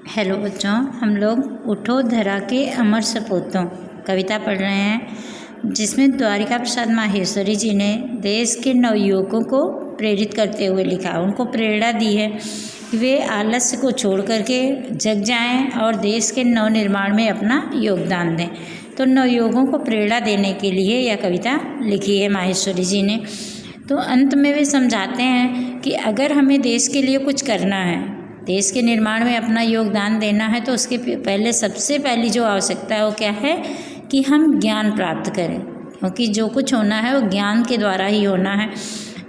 Hello बच्चों, हम लोग उठो धरा के अमर सपूतों कविता पढ़ रहे हैं, जिसमें द्वारिका प्रसाद माहेश्वरी जी ने देश के नवयुवकों को प्रेरित करते हुए लिखा। उनको प्रेरणा दी है कि वे आलस्य को छोड़ करके जग जाएं और देश के नवनिर्माण में अपना योगदान दें। तो नवयुवकों को प्रेरणा देने के लिए यह कविता लिखी है माहेश्वरी जी ने। तो अंत में वे समझाते हैं कि अगर हमें देश के लिए कुछ करना है, देश के निर्माण में अपना योगदान देना है, तो उसके पहले सबसे पहली जो आवश्यकता है वो क्या है कि हम ज्ञान प्राप्त करें, क्योंकि जो कुछ होना है वो ज्ञान के द्वारा ही होना है।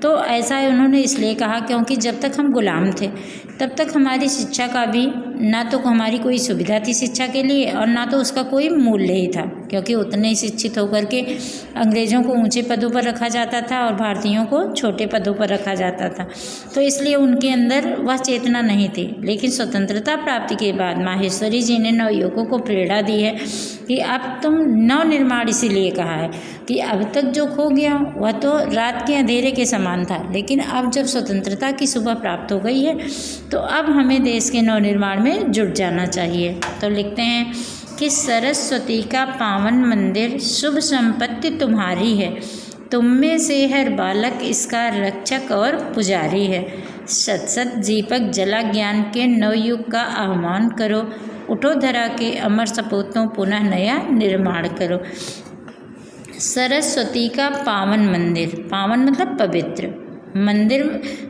तो ऐसा उन्होंने इसलिए कहा क्योंकि जब तक हम गुलाम थे तब तक हमारी शिक्षा का भी ना तो हमारी कोई सुविधा थी शिक्षा के लिए, और ना तो उसका कोई मूल्य ही था, क्योंकि उतने ही शिक्षित होकर के अंग्रेज़ों को ऊंचे पदों पर रखा जाता था और भारतीयों को छोटे पदों पर रखा जाता था। तो इसलिए उनके अंदर वह चेतना नहीं थी। लेकिन स्वतंत्रता प्राप्ति के बाद माहेश्वरी जी ने नवयुवकों को प्रेरणा दी है कि अब तुम नवनिर्माण, इसीलिए कहा है कि अब तक जो खो गया वह तो रात के अंधेरे के समान था, लेकिन अब जब स्वतंत्रता की सुबह प्राप्त हो गई है तो अब हमें देश के नवनिर्माण में जुट जाना चाहिए। तो लिखते हैं कि सरस्वती का पावन मंदिर शुभ संपत्ति तुम्हारी है, तुम में से हर बालक इसका रक्षक और पुजारी है। सत सत दीपक जला ज्ञान के नवयुग का आह्वान करो, उठो धरा के अमर सपूतों पुनः नया निर्माण करो। सरस्वती का पावन मंदिर, पावन मतलब पवित्र मंदिर।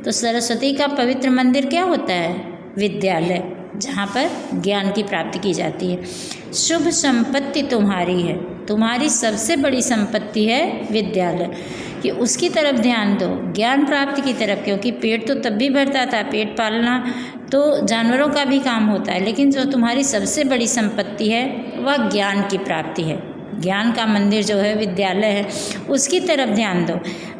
तो सरस्वती का पवित्र मंदिर क्या होता है? विद्यालय, जहाँ पर ज्ञान की प्राप्ति की जाती है। शुभ संपत्ति तुम्हारी है, तुम्हारी सबसे बड़ी संपत्ति है विद्यालय, कि उसकी तरफ ध्यान दो, ज्ञान प्राप्ति की तरफ। क्योंकि पेट तो तब भी भरता था, पेट पालना तो जानवरों का भी काम होता है, लेकिन जो तुम्हारी सबसे बड़ी संपत्ति है वह ज्ञान की प्राप्ति है। ज्ञान का मंदिर जो है विद्यालय है, उसकी तरफ ध्यान दो।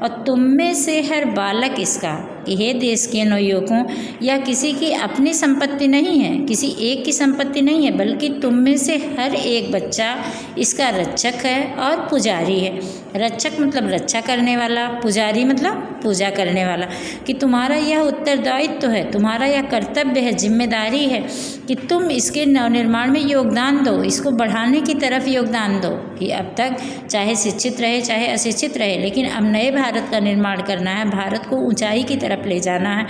और तुम में से हर बालक इसका, कि हे देश के नवयुवकों, यह किसी की अपनी संपत्ति नहीं है, किसी एक की संपत्ति नहीं है, बल्कि तुम में से हर एक बच्चा इसका रक्षक है और पुजारी है। रक्षक मतलब रक्षा करने वाला, पुजारी मतलब पूजा करने वाला। कि तुम्हारा यह उत्तरदायित्व है, तुम्हारा यह कर्तव्य है, जिम्मेदारी है कि तुम इसके नवनिर्माण में योगदान दो, इसको बढ़ाने की तरफ योगदान दो। कि अब तक चाहे शिक्षित रहे चाहे अशिक्षित रहे, लेकिन अब नए भारत का निर्माण करना है, भारत को ऊंचाई की तरफ ले जाना है।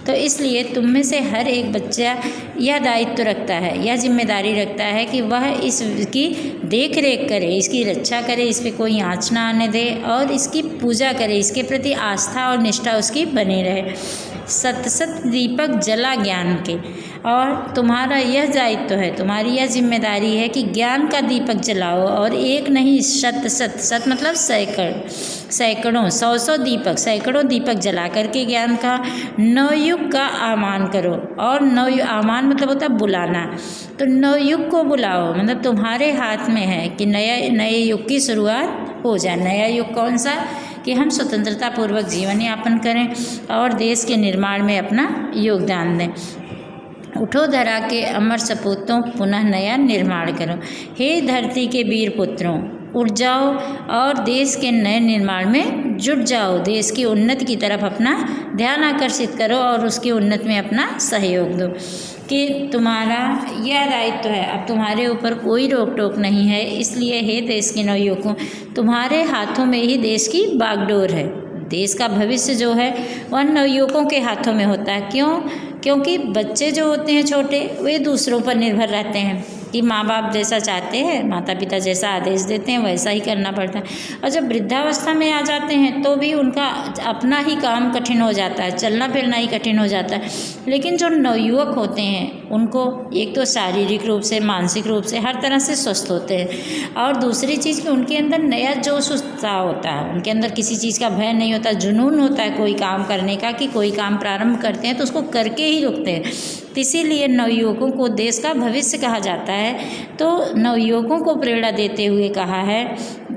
तो इसलिए तुम में से हर एक बच्चा यह दायित्व रखता है, यह जिम्मेदारी रखता है कि वह इसकी देख रेख करे, इसकी रक्षा करे, इस पर कोई आँच ना आने दे और इसकी पूजा करे, इसके प्रति आस्था और निष्ठा उसकी बनी रहे। सत सत दीपक जला ज्ञान के, और तुम्हारा यह दायित्व है, तुम्हारी यह जिम्मेदारी है कि ज्ञान का दीपक जलाओ, और एक नहीं शत सत, सत मतलब सैकड़ों, सौ दीपक, सैकड़ों दीपक जला करके ज्ञान का नवयुग का आह्वान करो। और आह्वान मतलब होता है बुलाना, तो नवयुग को बुलाओ, मतलब तुम्हारे हाथ में है कि नए युग की शुरुआत हो जाए। नया युग कौन सा? कि हम स्वतंत्रता पूर्वक जीवन यापन करें और देश के निर्माण में अपना योगदान दें। उठो धरा के अमर सपूतों पुनः नया निर्माण करो। हे धरती के वीर पुत्रों, उठ जाओ और देश के नए निर्माण में जुट जाओ। देश की उन्नति की तरफ अपना ध्यान आकर्षित करो और उसकी उन्नति में अपना सहयोग दो। कि तुम्हारा यह दायित्व है, अब तुम्हारे ऊपर कोई रोक टोक नहीं है। इसलिए हे देश के नवयुवकों, तुम्हारे हाथों में ही देश की बागडोर है। देश का भविष्य जो है वह नवयुवकों के हाथों में होता है। क्यों? क्योंकि बच्चे जो होते हैं छोटे, वे दूसरों पर निर्भर रहते हैं कि माँ बाप जैसा चाहते हैं, माता पिता जैसा आदेश देते हैं, वैसा ही करना पड़ता है। और जब वृद्धावस्था में आ जाते हैं तो भी उनका अपना ही काम कठिन हो जाता है, चलना फिरना ही कठिन हो जाता है। लेकिन जो नवयुवक होते हैं उनको एक तो शारीरिक रूप से, मानसिक रूप से हर तरह से स्वस्थ होते हैं, और दूसरी चीज़ कि उनके अंदर नया जोश उत्साह होता है, उनके अंदर किसी चीज़ का भय नहीं होता, जुनून होता है कोई काम करने का, कि कोई काम प्रारंभ करते हैं तो उसको करके ही रुकते हैं। इसीलिए नवयुवकों को देश का भविष्य कहा जाता है। तो नवयुवकों को प्रेरणा देते हुए कहा है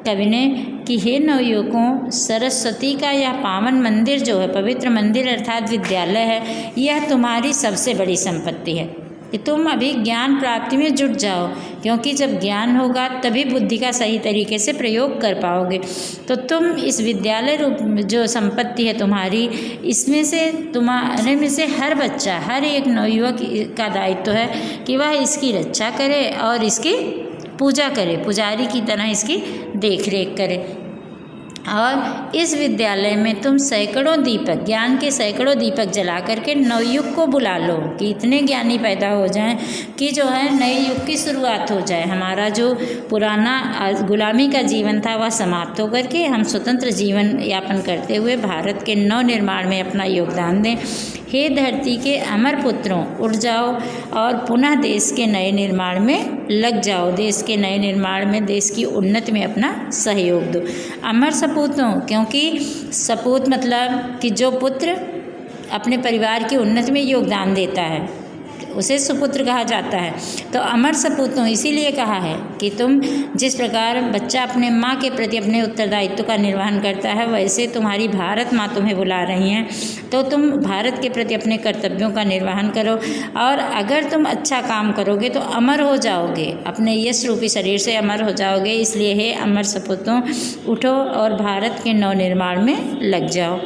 कवि ने कि हे नवयुवकों, सरस्वती का यह पावन मंदिर जो है, पवित्र मंदिर अर्थात विद्यालय है, यह तुम्हारी सबसे बड़ी संपत्ति है। कि तुम अभी ज्ञान प्राप्ति में जुट जाओ, क्योंकि जब ज्ञान होगा तभी बुद्धि का सही तरीके से प्रयोग कर पाओगे। तो तुम इस विद्यालय रूप जो संपत्ति है तुम्हारी, इसमें से तुम्हारे में से हर बच्चा, हर एक नवयुवक का दायित्व है कि वह इसकी रक्षा करे और इसकी पूजा करे, पुजारी की तरह इसकी देख रेख करे। और इस विद्यालय में तुम सैकड़ों दीपक, ज्ञान के सैकड़ों दीपक जला करके नवयुग को बुला लो कि इतने ज्ञानी पैदा हो जाएं कि जो है नए युग की शुरुआत हो जाए। हमारा जो पुराना गुलामी का जीवन था वह समाप्त होकर के हम स्वतंत्र जीवन यापन करते हुए भारत के नव निर्माण में अपना योगदान दें। हे धरती के अमर पुत्रों, उठ जाओ और पुनः देश के नए निर्माण में लग जाओ। देश के नए निर्माण में, देश की उन्नति में अपना सहयोग दो। अमर सपूतों, क्योंकि सपूत मतलब कि जो पुत्र अपने परिवार की उन्नति में योगदान देता है उसे सुपुत्र कहा जाता है। तो अमर सपूतों इसीलिए कहा है कि तुम जिस प्रकार बच्चा अपने माँ के प्रति अपने उत्तरदायित्व का निर्वहन करता है, वैसे तुम्हारी भारत माँ तुम्हें बुला रही हैं। तो तुम भारत के प्रति अपने कर्तव्यों का निर्वहन करो, और अगर तुम अच्छा काम करोगे तो अमर हो जाओगे, अपने यश रूपी शरीर से अमर हो जाओगे। इसलिए हे अमर सपूतों, उठो और भारत के नव निर्माण में लग जाओ।